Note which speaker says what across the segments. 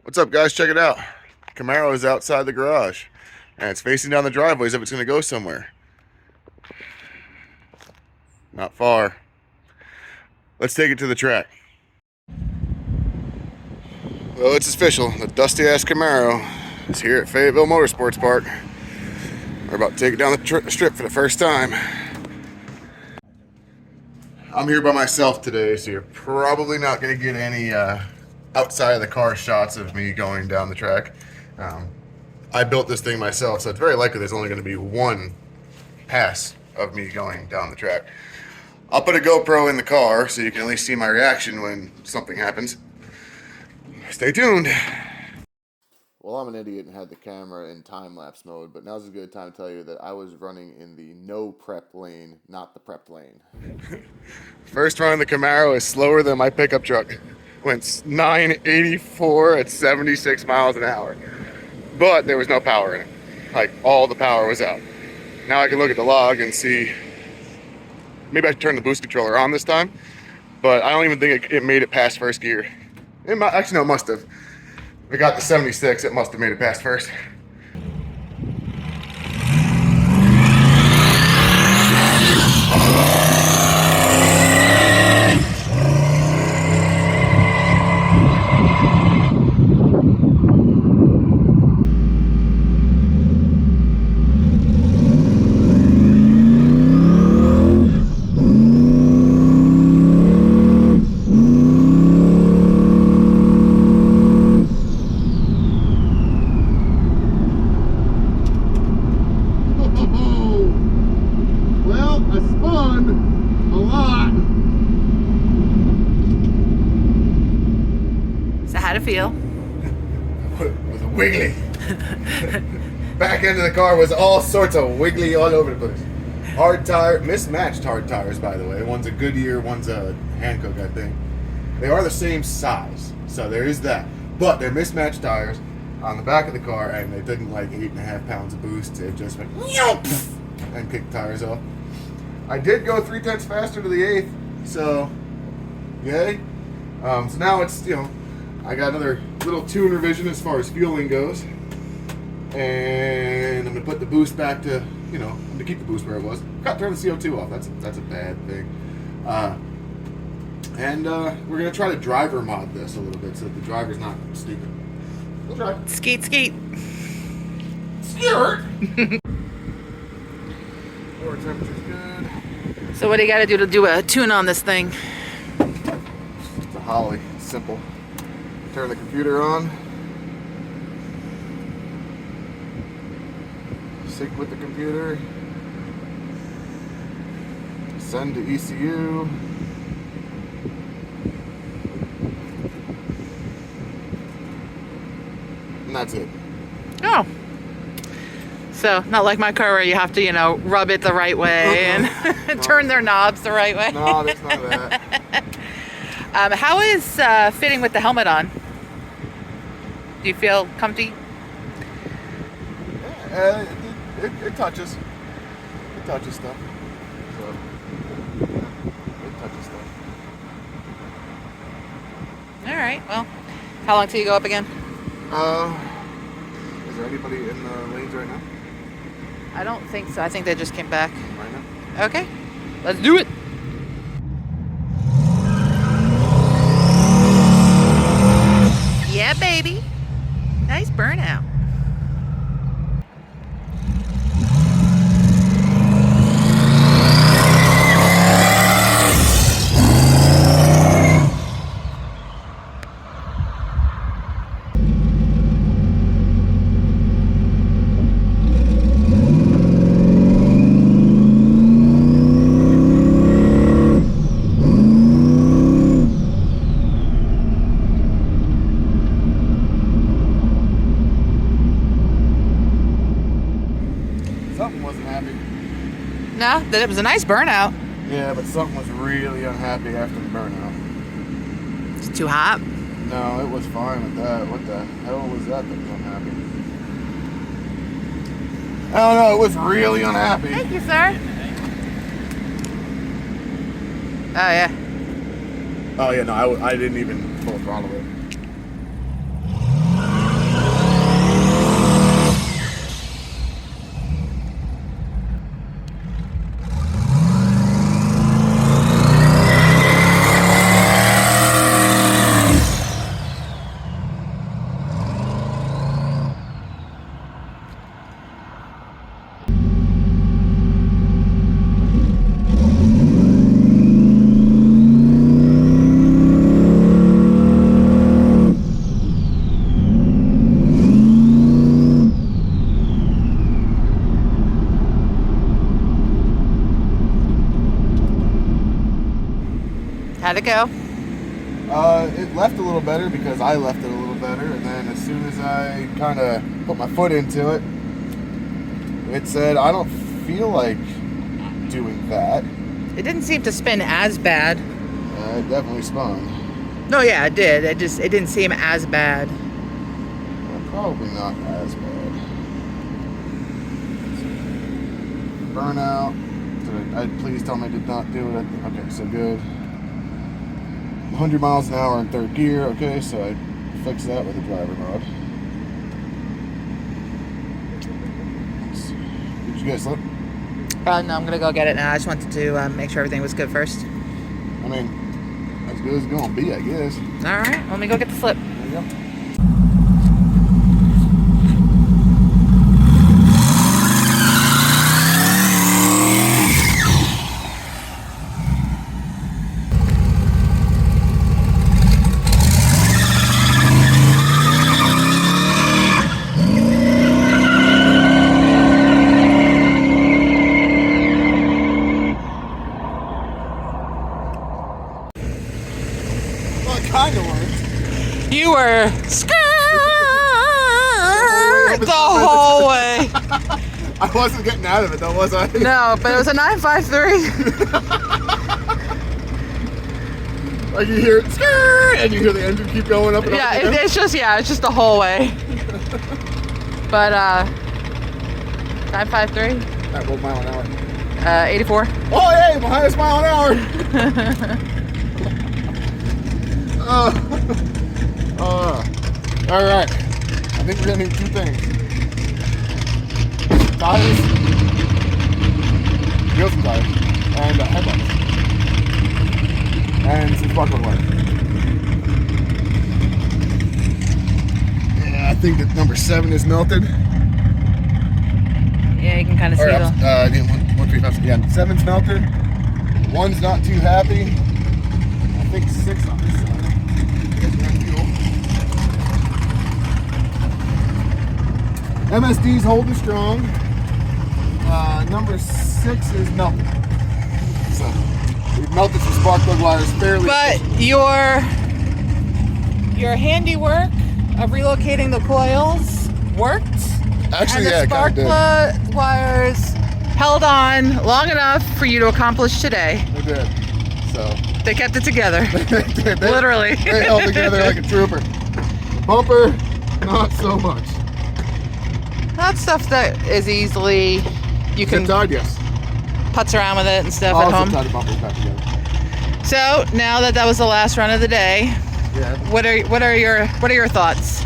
Speaker 1: What's up, guys? Check it out. Camaro is outside the garage and it's facing down the driveway as if it's going to go somewhere. Not far. Let's take it to the track. Well, it's official. The dusty ass Camaro is here at Fayetteville Motorsports Park. We're about to take it down the strip for the first time. I'm here by myself today, so you're probably not going to get any outside of the car shots of me going down the track. I built this thing myself, so it's very likely there's only going to be one pass of me going down the track. I'll put a GoPro in the car so you can at least see my reaction when something happens. Stay tuned. Well, I'm an idiot and had the camera in time-lapse mode, but now's a good time to tell you that I was running in the no prep lane, not the prepped lane. First run, the Camaro is slower than my pickup truck. Went 984 at 76 miles an hour. But there was no power in it. Like, all the power was out. Now I can look at the log and see. Maybe I should turn the boost controller on this time, but I don't even think it made it past first gear. Actually, no, it must have. If it got to 76, it must have made it past first.
Speaker 2: How'd it feel?
Speaker 1: It was wiggly. Back end of the car was all sorts of wiggly all over the place. Hard tire, mismatched hard tires, by the way. One's a Goodyear, one's a Hankook, I think. They are the same size, so there is that. But they're mismatched tires on the back of the car, and they didn't like 8.5 pounds of boost. It just went and kicked the tires off. I did go 3/10 faster to the 1/8, so yay. So now it's, I got another little tune revision as far as fueling goes. And I'm going to put the boost back to, I'm going to keep the boost where it was. Got to turn the CO2 off. That's a bad thing. And we're going to try to driver mod this a little bit so that the driver's not stupid. We'll try.
Speaker 2: Skeet, skeet.
Speaker 1: Skirt! Floor temperature's good.
Speaker 2: So what do you got to do a tune on this thing?
Speaker 1: Just a Holly. Simple. Turn the computer on. Sync with the computer. Send to ECU. And that's it.
Speaker 2: Oh. So, not like my car where you have to, rub it the right way and turn their knobs the right way.
Speaker 1: No, that's not that.
Speaker 2: How is fitting with the helmet on? Do you feel comfy?
Speaker 1: It touches. It touches stuff. So, it touches stuff.
Speaker 2: All right. Well, how long till you go up again?
Speaker 1: Is there anybody in the lanes right now?
Speaker 2: I don't think so. I think they just came back.
Speaker 1: Right now?
Speaker 2: Okay. Let's do it. Yeah, baby. Nice burnout.
Speaker 1: Something wasn't happy.
Speaker 2: No, that it was a nice burnout.
Speaker 1: Yeah, but something was really unhappy after the burnout.
Speaker 2: It's too hot.
Speaker 1: No, it was fine with that. What the hell was that was unhappy? I don't know, it was really unhappy.
Speaker 2: Thank you, sir. Oh, yeah.
Speaker 1: Oh, yeah, no, I didn't even full throttle it.
Speaker 2: go?
Speaker 1: It left a little better because I left it a little better, and then as soon as I kind of put my foot into it, it said, I don't feel like doing that.
Speaker 2: It didn't seem to spin as bad.
Speaker 1: It definitely spun.
Speaker 2: No, yeah, it did. It didn't seem as bad.
Speaker 1: Probably not as bad. Burnout. Please tell me I did not do it. Okay, so good. 100 miles an hour in third gear. Okay, so I fixed that with a driver rod. Let's see. Did you get a slip?
Speaker 2: No, I'm gonna go get it now. I just wanted to make sure everything was good first.
Speaker 1: I mean, as good as it's gonna be, I guess.
Speaker 2: All right, let me go get the slip.
Speaker 1: There you go. Kind of worked.
Speaker 2: You were the whole way.
Speaker 1: I wasn't getting out of it though, was I?
Speaker 2: No, but it was a 953.
Speaker 1: Like you hear it, and you hear the engine keep going up and up.
Speaker 2: Yeah,
Speaker 1: and
Speaker 2: it's just the whole way. But 953.
Speaker 1: At what mile an hour?
Speaker 2: 84.
Speaker 1: Oh yay, my highest mile an hour. All right. I think we're gonna need two things: tires, wheels and tires, and headlights, and some sparkling wire. Yeah, I think that number 7 is melted.
Speaker 2: Yeah, you can kind of see
Speaker 1: Or,
Speaker 2: them.
Speaker 1: one, 3, 5, yeah, 7's melted. 1's not too happy. I think 6 on this side. MSD's holding strong. Number 6 is melted. So we've melted some spark plug wires fairly.
Speaker 2: But your handiwork of relocating the coils worked.
Speaker 1: Actually,
Speaker 2: and
Speaker 1: yeah,
Speaker 2: the
Speaker 1: it
Speaker 2: spark
Speaker 1: kinda
Speaker 2: plug wires held on long enough for you to accomplish today.
Speaker 1: did. They did. So
Speaker 2: They kept it together.
Speaker 1: they
Speaker 2: Literally.
Speaker 1: They held together like a trooper. The bumper, not so much.
Speaker 2: That's stuff that is easily you can
Speaker 1: Zip tied, yes.
Speaker 2: putz around with it and stuff
Speaker 1: All
Speaker 2: at home.
Speaker 1: zip tied bumpers back together.
Speaker 2: So now that was the last run of the day,
Speaker 1: Yeah.
Speaker 2: what are your thoughts?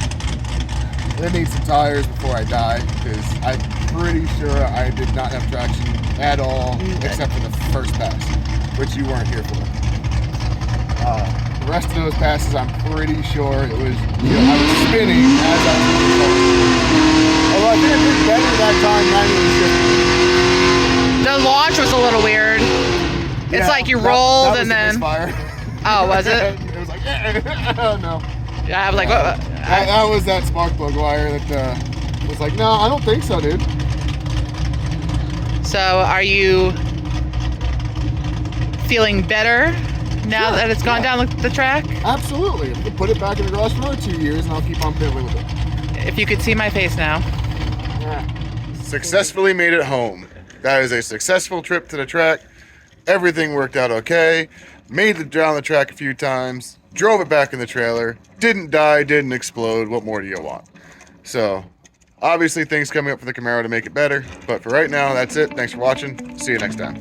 Speaker 1: I need some tires before I die because I'm pretty sure I did not have traction at all except for the first pass, which you weren't here for. The rest of those passes, I'm pretty sure it was, I was spinning as I was moving forward. Although I think I did better that time manually shifting.
Speaker 2: The launch was a little weird. It's like you rolled
Speaker 1: that
Speaker 2: and then.
Speaker 1: misfire.
Speaker 2: Oh, was it?
Speaker 1: It was like, oh no.
Speaker 2: Yeah, I was like, what?
Speaker 1: That was that spark plug wire that was like, no, I don't think so, dude.
Speaker 2: So, are you feeling better now
Speaker 1: Sure,
Speaker 2: that it's gone down the track?
Speaker 1: Absolutely. I could put it back in the garage for another 2 years and I'll keep on fiddling with it.
Speaker 2: If you could see my face now.
Speaker 1: Yeah. Successfully made it home. That is a successful trip to the track. Everything worked out okay. Made it down the track a few times. Drove it back in the trailer. Didn't die, didn't explode. What more do you want? So, obviously things coming up for the Camaro to make it better. But for right now, that's it. Thanks for watching. See you next time.